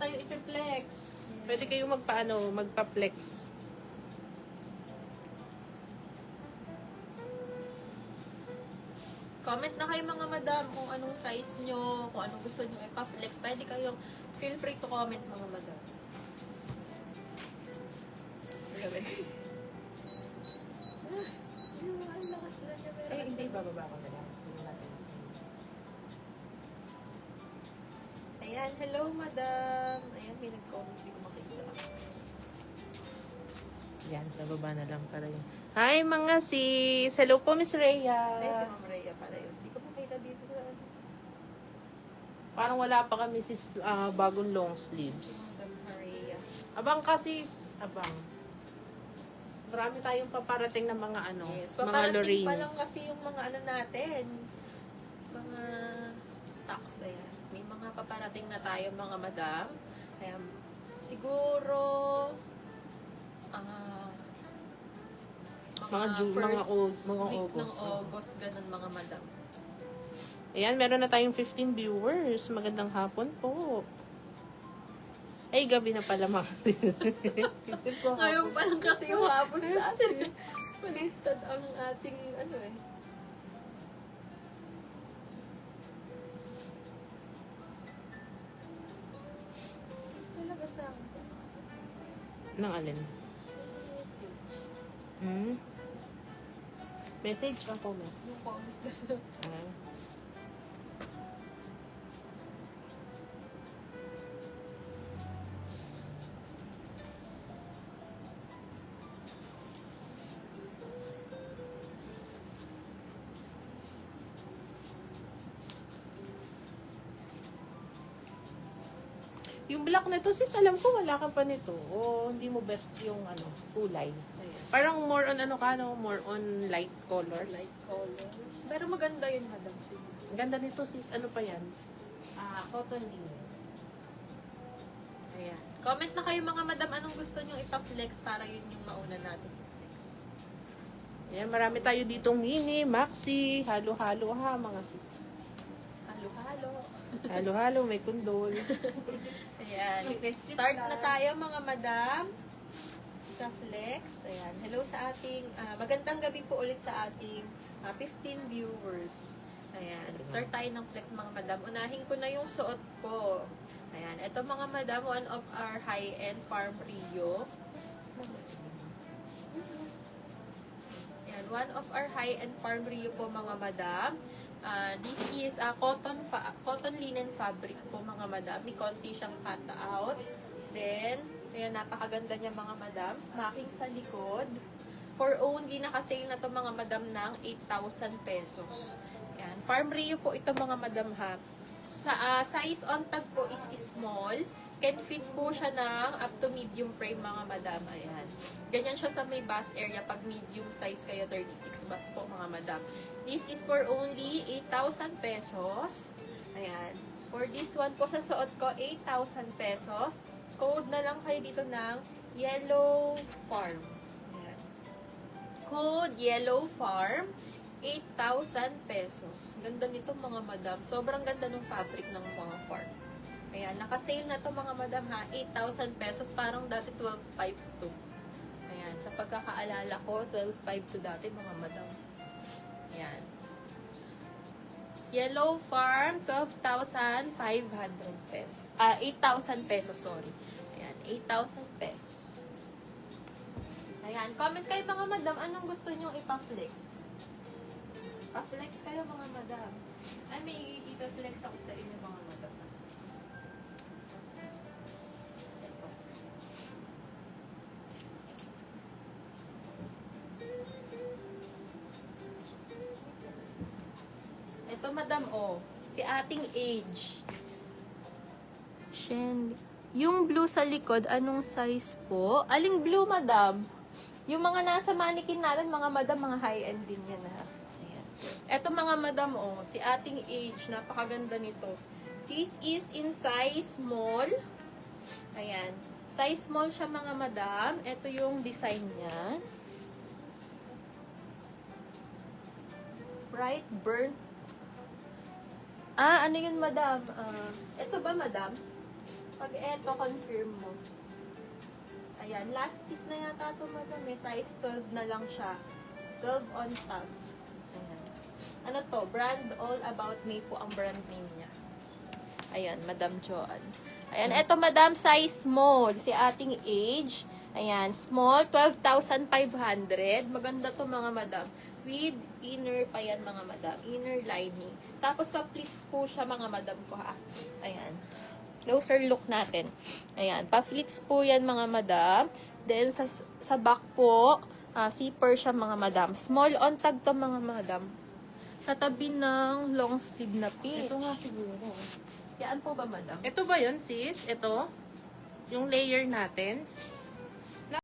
tayo i-flex. Pwede kayong magpa-flex. Comment na kayo mga madam kung anong size nyo, kung anong gusto nyo ipa-flex. Pwede kayong feel free to comment mga madam. Grabe. Ang lakas na niya. Hindi, bababa ko na lang. Ayan, hello madam. Ayan, may nag-comment, hindi ko makita. Yan, sa baba na lang para yun. Hi mga sis! Hello po, Miss Rhea. Ay, si Ma'am Rhea pala yun. Hindi ko makita dito sa Parang wala pa kami sis bagong long sleeves. Ma'am Rhea. Abang ka sis, abang. Marami tayong paparating na mga Yes, mga paparating Lorraine. pa lang kasi yung mga natin. Mga stocks, ayan. May mga paparating na tayo mga madam. Ayan, siguro, mga June, first mga week August. ng August, ganun mga madam. Ayan, meron na tayong 15 viewers. Magandang hapon po. Ay, gabi na pala mga Ngayon pa lang kasi yung hapon sa atin. Baliktad ang ating talaga sa Nang alin? message. Message o comment? Yung comment kasi. Ah. Yung black na to, sis, alam ko wala ka pa nito. O hindi mo bet yung kulay. Ayan. Parang more on more on light colors. Light colors. Pero maganda yun, madam. Ang ganda nito, sis. Ano pa yan? Cotton linen. Ayan. Comment na kayo mga madam, anong gusto nyo ipa-flex para yun yung mauna natin i-flex. Ayan, marami tayo ditong mini, maxi, halo-halo ha, mga sis. Halo-halo. Halo-halo, may kundol. Ayan. Start na tayo mga madam sa flex. Ayan. Hello sa ating, magandang gabi po ulit sa ating 15 viewers. Ayan. Start tayo ng flex mga madam. Unahin ko na yung suot ko. Ayan. Ito mga madam, one of our high-end Farm Rio. Ayan. One of our high-end Farm Rio po mga madam. This is cotton linen fabric po mga madam. May konti siyang cut out. Then, ayan, napakaganda niya mga madam. Smacking sa likod. For only, nakasale na to mga madam ng 8,000 pesos. Ayan. Farm Rio po ito mga madam ha. Size on tag po is small. Can fit po siya ng up to medium frame mga madam. Ayan. Ganyan siya sa may bust area pag medium size kayo, 36 bust po mga madam. This is for only 8,000 pesos. Ayan. For this one po sa suot ko, 8,000 pesos. Code na lang kayo dito ng Yellow Farm. Ayan. Code Yellow Farm, 8,000 pesos. Ganda nito mga madam. Sobrang ganda ng fabric ng mga farm. Ayan, naka-sale na to mga madam ha, 8,000 pesos, parang dati 12,500 to. Ayan, sa pagkakaalala ko, 12,500 to dati mga madam. Ayan. Yellow Farm, 12,500 pesos. 8,000 pesos, sorry. Ayan, 8,000 pesos. Ayan, comment kayo mga madam, anong gusto nyo ipa-flex? Pa-flex kayo mga madam. Ay, may ipa-flex ako sa inyo mga madam. Ito, madam, si ating age. Yung blue sa likod, anong size po? Aling blue, madam? Yung mga nasa mannequin natin, mga madam, mga high-end din yan, ha? Ayan. Ito, mga madam, si ating age, napakaganda nito. This is in size small. Ayan. Size small siya, mga madam. Ito yung design niya. Bright burnt. Ano yun, madam? Ito ba, madam? Pag eto, confirm mo. Ayan, last piece na yata ito, madam. May size 12 na lang siya. 12 on tags. Ayan. Ano to? Brand All About Me po ang brand name niya. Ayan, Madam Joanne. Ayan, eto madam, size small. Si ating age. Ayan, small, 12,500. Maganda to mga madam. With inner pa yan mga madam. Inner lining. Tapos pa-pleats po siya mga madam ko ha. Ayan. Closer look natin. Ayan, pa-pleats po yan mga madam. Then sa back po, zipper siya mga madam. Small on tag to mga madam. Sa tabi ng long sleeve na pitch. Ito nga siguro. Yan po ba madam? Ito ba yun, sis? Ito? Yung layer natin?